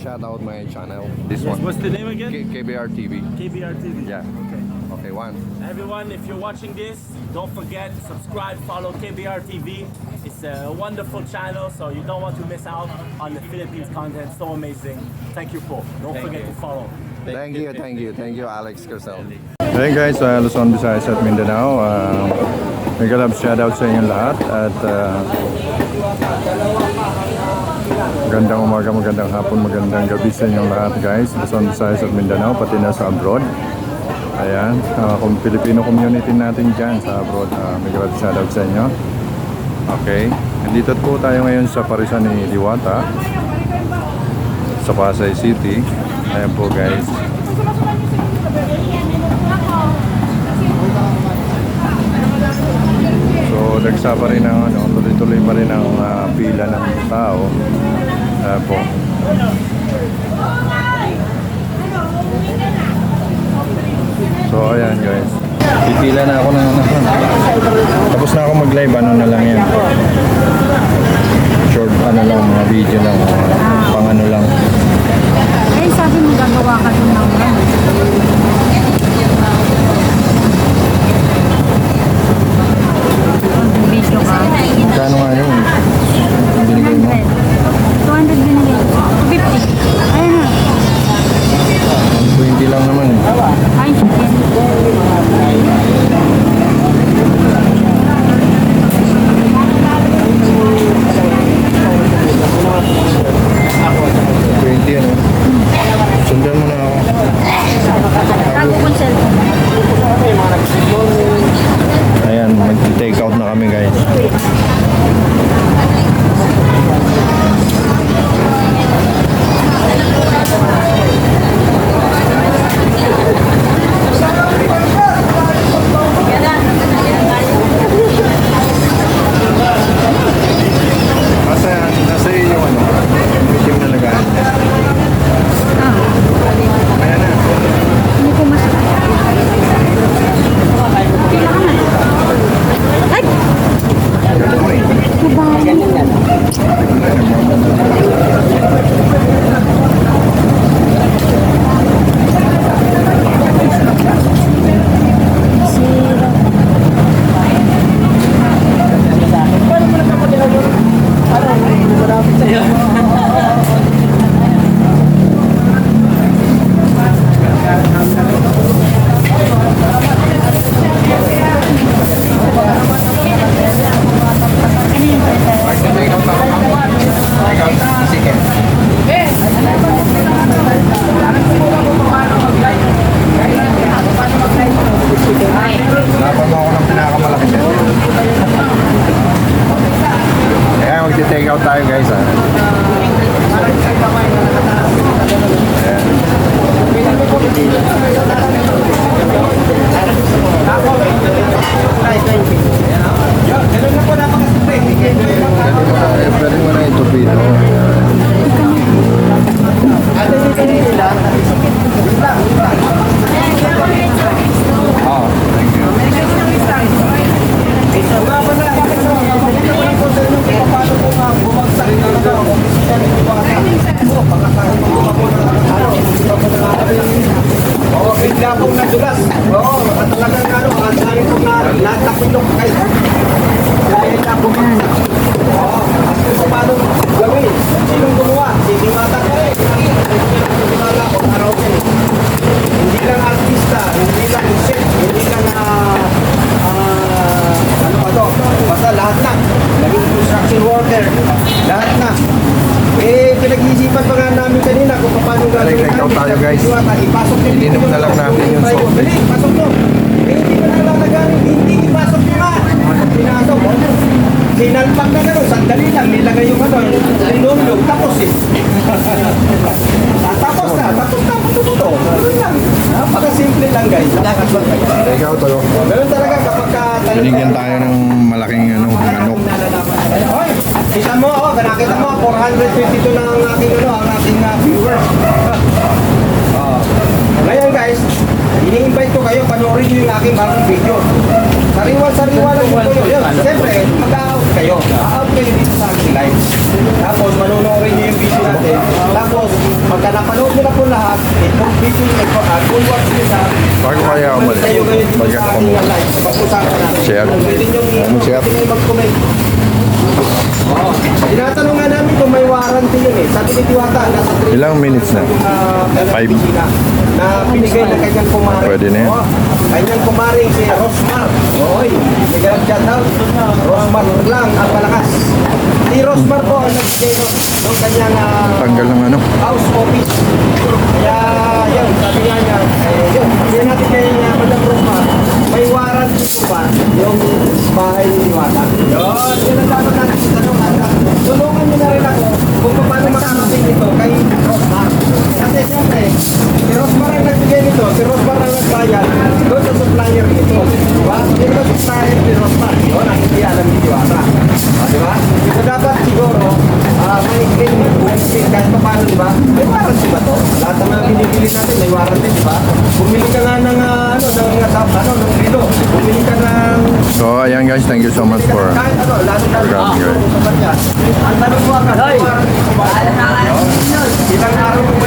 shout out my channel. This Yes, one. what's the name again? KBR TV. KBR TV. Yeah. Okay. Okay, one. Everyone, if you're watching this, don't forget, subscribe, follow KBR TV. It's a wonderful channel, so you don't want to miss out on the Philippines content. So amazing. Thank you, Paul. Don't forget to follow. Thank you, Alex Crisel. Hey guys, Luzon, Visayas at Mindanao. Mega love shoutout sa inyong lahat at magandang umaga, magandang hapon, magandang gabi sa inyong lahat guys. Luzon, Visayas at Mindanao, pati na sa abroad. Ayan, kung Filipino community natin dyan sa abroad, mega love shoutout sa inyo. Okay, nandito po tayo ngayon sa parisan ni Diwata sa Pasay City. Ayan po guys. So dagsa pa rin ang tuloy-tuloy pa rin ang pila ng tao. Ayan po. So ayan guys. Pipila na ako ng tapos na ako mag-live, ano na lang yan. Short ano lang, mga video lang, pang ano lang. Eh, sabi mo gagawa ka dun ng video ka. Magkano nga yun? Ang binigay mo? 200 binigay ko. 250. Ayun na. 120 lang naman eh. Ay, chicken. Ano? Sundan mo na ako. Tago kong cellphone. Ayan, mag-take out na kami guys. Nasa iyo yung ano, itim na lagaan. Ayan na. Hindi ko masakit. Kailangan na. Ay! Laban mo ako ng pinakamalaki dyan. Kaya mag-take out tayo guys ha. Pwede mo na ito pito. Bigla pong nadulas. Oo, talagang ano, ang sabi ko na natapilok kayo. Dahil na po. Oo, kasi kung paano gawin. Sinong gumawa? Si Diwata ka rin. Si Diwata ko, araw ko. Hindi lang artista, hindi lang chef, hindi lang ano ba to? Basta lahat na. Naging construction worker. Lahat na. Eh, pinag-iisipan pa nga namin kanina kung paano gagawin Take out tayo guys. Ipasok din Ininom na lang natin yung tayo. soft Dali, drink. pasok nyo. Eh, hindi pa nalalagarin. Hindi, ipasok nyo nga. Pinasok. Sinalpak na gano'n. Sandali lang. Nilagay yung ano. Linulog. Tapos eh. Tapos na. Tapos na. Patututo. Ganun lang. Napaka-simple lang guys. Take out tayo. Ganun talaga kapag Binigyan tayo ng malaking manok. Hoy, kita mo, nakita mo, 452 na ang ating, ang ating viewers. Ngayon guys, ini-invite ko kayo, panoorin nyo yung aking bagong video. Sariwa-sariwa lang yung kayo. Siyempre, mag-out kayo. Out kayo dito sa aking live. Tapos, manonoorin nyo yung video natin. Tapos, Pagka napanood nila po lahat, itong video nyo, full watch nila, Bago kaya umalis, tayo ngayon dito mag-get sa ako ating mo. live. Pag-usapan natin. Share. Pwede nyo Share. mag-comment. Oo. Tinatanong nga namin kung may warranty yun eh. Sabi ni Diwata, nasa 3 Ilang minutes na? Five. na pinigay ng kanyang kumari. Pwede na yan. Oo. Kanyang kumari si Rosmar. Oy, bigyan ng shoutout. Rosmar lang ang malakas. Si Rosmar po ang nagbigay ng kanyang Tanggal ng ano? house office. Kaya yun, sabi nga niya, yun, sabi natin kay Madam Rosmar, may warranty po ba yung bahay ni Diwata? Yun, yun ang dapat natin itanong. Tulungan niyo na rin ako kung paano makakapit ito kay Rosmar. Kasi siyempre, si Rosmar ang nagbigay nito, si Rosmar ang nagbayad doon sa supplier nito. Diba? Sino ba supplier ni Rosmar? Yun, ang hindi alam ni Diwata. Diba? So dapat siguro, may claim kahit pa paano, diba? May warranty ba to? Lahat ng mga binibili natin, may warranty, diba? Bumili ka nga ng, ng relo. Bumili ka ng So ayan guys, thank you so much for kahit ano, lalo na Grabe, guys. Ang tanong mo agad, warranty ko ba? Ilang araw